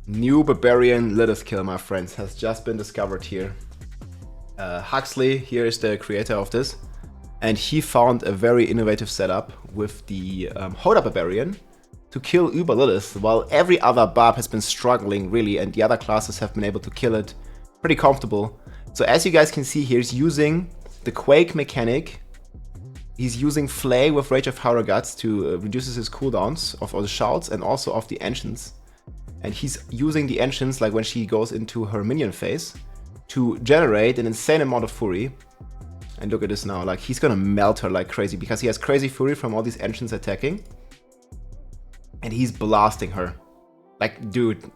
New Barbarian Lilith kill, my friends, has just been discovered here. Huxley here is the creator of this, and he found a very innovative setup with the HotA Barbarian to kill Uber Lilith, while every other Barb has been struggling really, and the other classes have been able to kill it pretty comfortable. So as you guys can see here, he's using the Quake mechanic. He's using Flay with Rage of Harrogats to reduces his cooldowns of all the shouts and also of the ancients. And he's using the ancients, like when she goes into her minion phase, to generate an insane amount of fury. And look at this now, like he's gonna melt her like crazy because he has crazy fury from all these ancients attacking. And he's blasting her. Like, dude,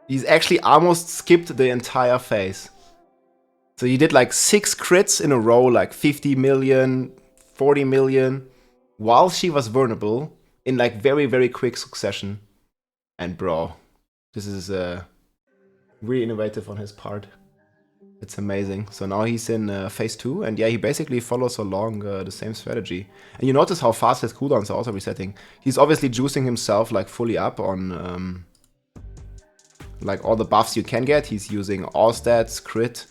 he's actually almost skipped the entire phase. So he did like 6 crits in a row, like 50 million, 40 million, while she was vulnerable in like very, very quick succession. And bro, this is really innovative on his part. It's amazing. So now he's in phase 2, and yeah, he basically follows along the same strategy. And you notice how fast his cooldowns are also resetting. He's obviously juicing himself like fully up on like all the buffs you can get. He's using all stats, crit,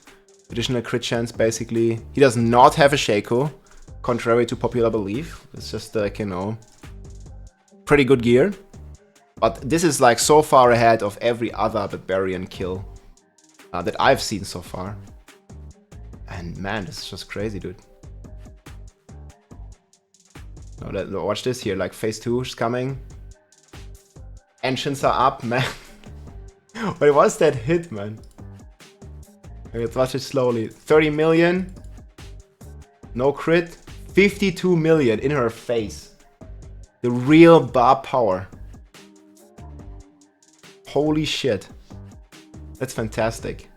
additional crit chance basically. He does not have a Shaco, contrary to popular belief. It's just like, you know, pretty good gear. But this is like so far ahead of every other Barbarian kill that I've seen so far. And man, this is just crazy, dude. No, watch this here, like phase 2 is coming. Ancients are up, man. Wait, what's that hit, man? Okay, let's watch it slowly. 30 million. No crit. 52 million in her face. The real Barb power. Holy shit. That's fantastic.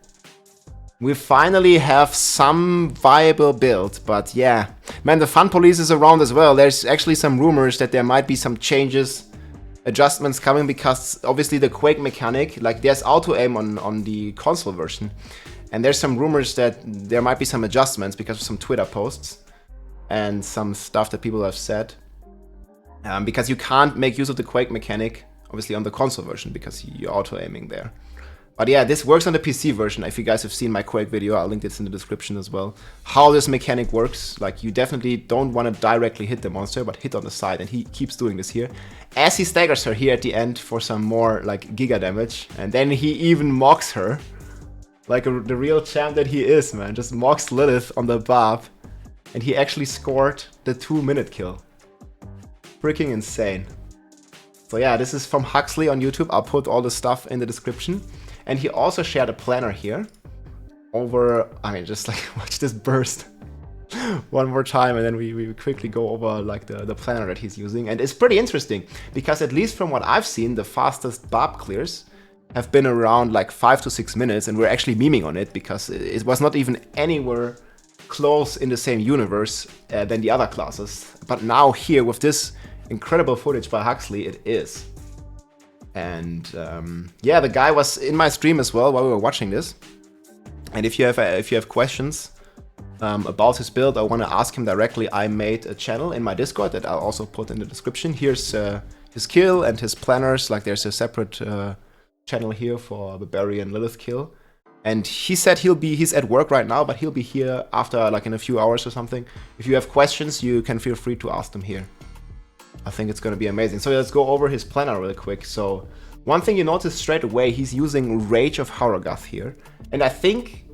We finally have some viable build, but yeah. Man, the fun police is around as well. There's actually some rumors that there might be some changes, adjustments coming, because obviously the Quake mechanic, like there's auto aim on the console version. And there's some rumors that there might be some adjustments because of some Twitter posts and some stuff that people have said. Because you can't make use of the Quake mechanic, obviously on the console version, because you're auto aiming there. But yeah, this works on the PC version. If you guys have seen my Quake video, I'll link this in the description as well. How this mechanic works, like you definitely don't want to directly hit the monster, but hit on the side, and he keeps doing this here. As he staggers her here at the end for some more like giga damage, and then he even mocks her. Like the real champ that he is, man. Just mocks Lilith on the Barb, and he actually scored the 2-minute kill. Freaking insane. So yeah, this is from Huxley on YouTube. I'll put all the stuff in the description. And he also shared a planner here over, I mean, just like watch this burst one more time, and then we quickly go over like the planner that he's using. And it's pretty interesting because at least from what I've seen, the fastest Barb clears have been around like 5 to 6 minutes, and we're actually memeing on it because it was not even anywhere close in the same universe than the other classes. But now here with this incredible footage by Huxley, it is. And yeah, the guy was in my stream as well while we were watching this. And if you have questions about his build, I want to ask him directly. I made a channel in my Discord that I'll also put in the description. Here's his kill and his planners. Like there's a separate channel here for Barbarian Lilith kill. And he said he's at work right now, but he'll be here after like in a few hours or something. If you have questions, you can feel free to ask them here. I think it's going to be amazing. So let's go over his planner real quick. So one thing you notice straight away, he's using Rage of Harrogats here. And I think,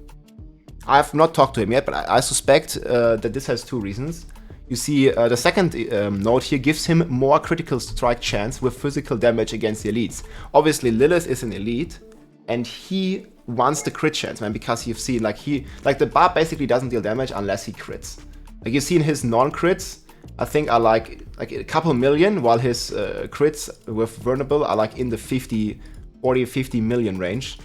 I've not talked to him yet, but I suspect that this has 2 reasons. You see, the second note here gives him more critical strike chance with physical damage against the elites. Obviously, Lilith is an elite, and he wants the crit chance, man, because you've seen, like the Barb basically doesn't deal damage unless he crits. Like you've seen his non-crits, I think are like a couple million, while his crits with vulnerable are like in the 40-50 million range.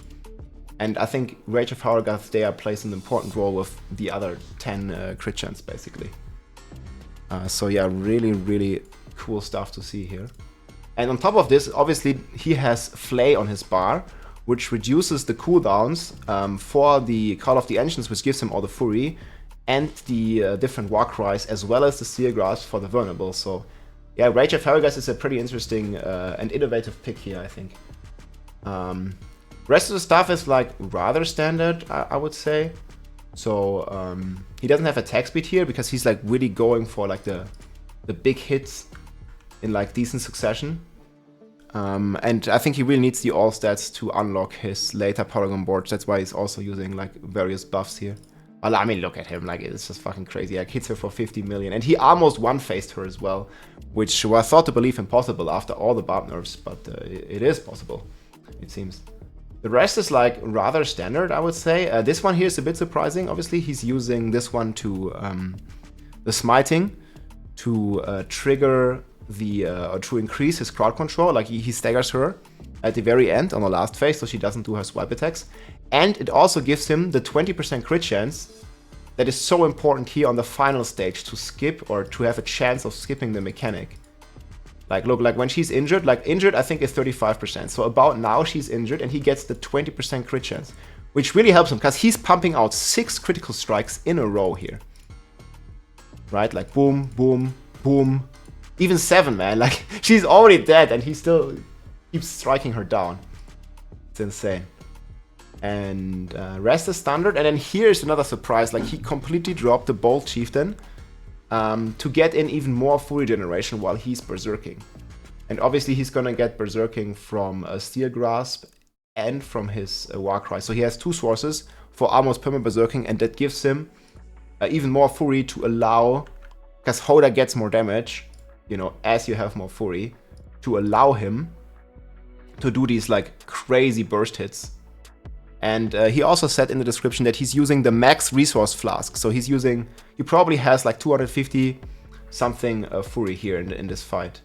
And I think Rage of Harrogats there plays an important role with the other 10 crit chance basically. So yeah, really cool stuff to see here. And on top of this, obviously he has Flay on his bar, which reduces the cooldowns for the Call of the Ancients, which gives him all the fury, and the different war cries, as well as the Steel Grasp for the vulnerable. So yeah, Rage of Harrogats is a pretty interesting and innovative pick here, I think. Rest of the stuff is like rather standard, I would say. So he doesn't have attack speed here because he's like really going for like the big hits in like decent succession. And I think he really needs the all stats to unlock his later Paragon boards. That's why he's also using like various buffs here. Well, I mean, look at him, like it's just fucking crazy. Like hits her for 50 million, and he almost one-faced her as well, which was thought to believe impossible after all the Barb nerfs, but it is possible, it seems. The rest is like rather standard, I would say. This one here is a bit surprising. Obviously, he's using this one to the smiting to trigger the or to increase his crowd control. Like he staggers her at the very end on the last phase, so she doesn't do her swipe attacks. And it also gives him the 20% crit chance that is so important here on the final stage to skip or to have a chance of skipping the mechanic. Like, look, like when she's injured, like injured I think is 35%. So about now she's injured and he gets the 20% crit chance, which really helps him because he's pumping out 6 critical strikes in a row here. Right, like boom, boom, boom. Even 7, man, like she's already dead and he still keeps striking her down. It's insane. And rest is standard. And then here's another surprise, like he completely dropped the Bold Chieftain to get in even more fury generation while he's berserking. And obviously he's gonna get berserking from Steel Grasp and from his Warcry. So he has 2 sources for almost perma berserking, and that gives him even more fury to allow, because HotA gets more damage, you know, as you have more fury, to allow him to do these like crazy burst hits. And he also said in the description that he's using the max resource flask. So he's using, he probably has like 250 something fury here in this fight.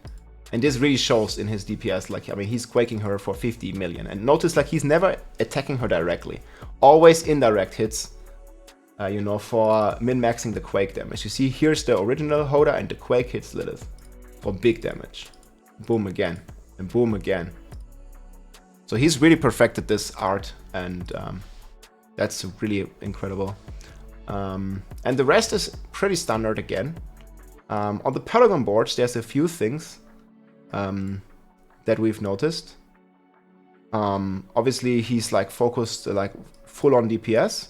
And this really shows in his DPS, like, I mean, he's quaking her for 50 million. And notice, like, he's never attacking her directly. Always indirect hits, you know, for min-maxing the quake damage. You see, here's the original HotA and the quake hits Lilith for big damage. Boom again, and boom again. So he's really perfected this art, and that's really incredible. And the rest is pretty standard again. On the Paragon boards, there's a few things that we've noticed. Obviously, he's like focused like full on DPS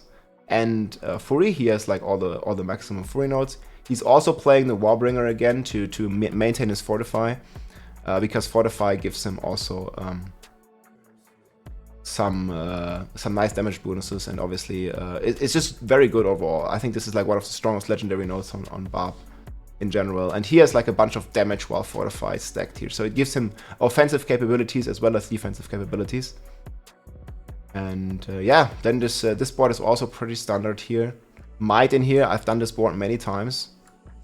and Fury. He has like all the maximum Fury nodes. He's also playing the Warbringer again to maintain his Fortify, because Fortify gives him also some nice damage bonuses, and obviously it's just very good overall. I think this is like one of the strongest legendary nodes on Barb in general, and he has like a bunch of damage while fortified stacked here, so it gives him offensive capabilities as well as defensive capabilities. And yeah, then this board is also pretty standard here. Might in here, I've done this board many times.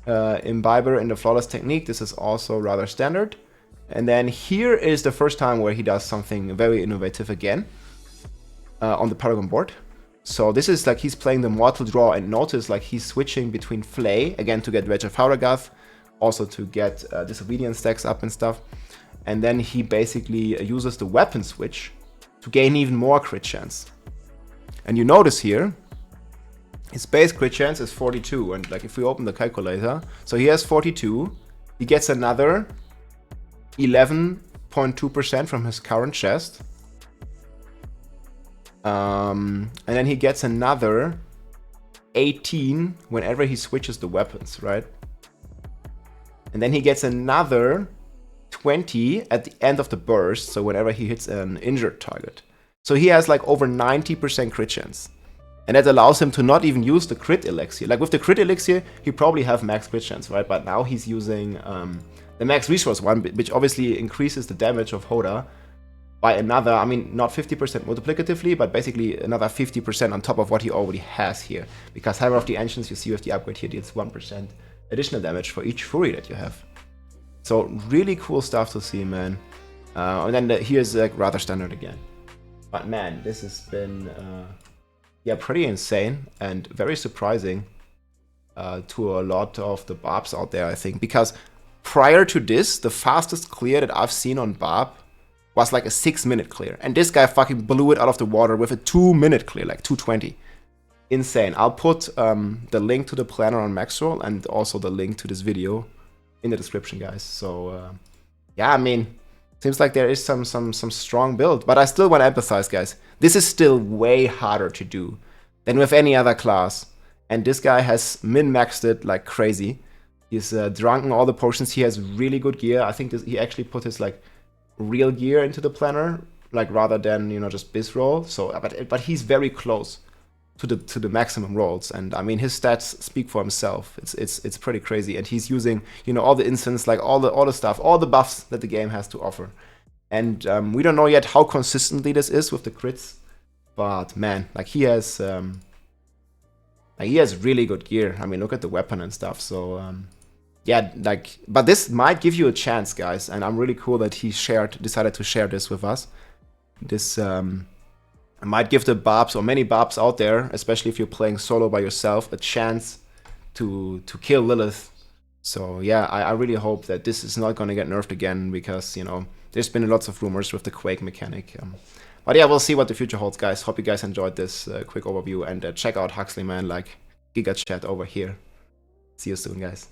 Imbiber in the Flawless Technique, this is also rather standard. And then here is the first time where he does something very innovative again on the Paragon board. So this is like he's playing the Mortal Draw, and notice like he's switching between Flay, again to get Wedge of Hauragath, also to get Disobedience stacks up and stuff. And then he basically uses the Weapon Switch to gain even more crit chance. And you notice here, his base crit chance is 42, and like if we open the calculator, so he has 42, he gets another 11.2% from his current chest. And then he gets another 18 whenever he switches the weapons, right? And then he gets another 20 at the end of the burst, so whenever he hits an injured target. So he has like over 90% crit chance. And that allows him to not even use the crit elixir. Like with the crit elixir, he probably have max crit chance, right? But now he's using the max resource one, which obviously increases the damage of HotA by another, I mean, not 50% multiplicatively, but basically another 50% on top of what he already has here. Because Hammer of the Ancients, you see with the upgrade here, deals 1% additional damage for each Fury that you have. So really cool stuff to see, man. And then here's like rather standard again. But man, this has been yeah, pretty insane and very surprising to a lot of the Barbs out there, I think. Because prior to this, the fastest clear that I've seen on Barb was like a 6-minute clear. And this guy fucking blew it out of the water with a 2-minute clear, like 2:20. Insane. I'll put the link to the planner on Maxroll and also the link to this video in the description, guys. So yeah, I mean, Seems like there is some strong build, but I still want to emphasize, guys, this is still way harder to do than with any other class. And this guy has min-maxed it like crazy. He's drunken all the potions. He has really good gear. I think he actually put his like real gear into the planner, like rather than, you know, just biz roll. So, but he's very close to the maximum rolls, and I mean his stats speak for himself. It's pretty crazy, and he's using, you know, all the instants, like all the stuff, all the buffs that the game has to offer. And we don't know yet how consistently this is with the crits, but man, like he has really good gear. I mean, look at the weapon and stuff. So yeah, like, but this might give you a chance, guys, and I'm really cool that he decided to share this with us. This might give the Barbs, or many Barbs out there, especially if you're playing solo by yourself, a chance to kill Lilith. So yeah, I really hope that this is not going to get nerfed again, because, you know, there's been lots of rumors with the Quake mechanic. But yeah, we'll see what the future holds, guys. Hope you guys enjoyed this quick overview, and check out Huxley, man, like Giga Chat over here. See you soon, guys.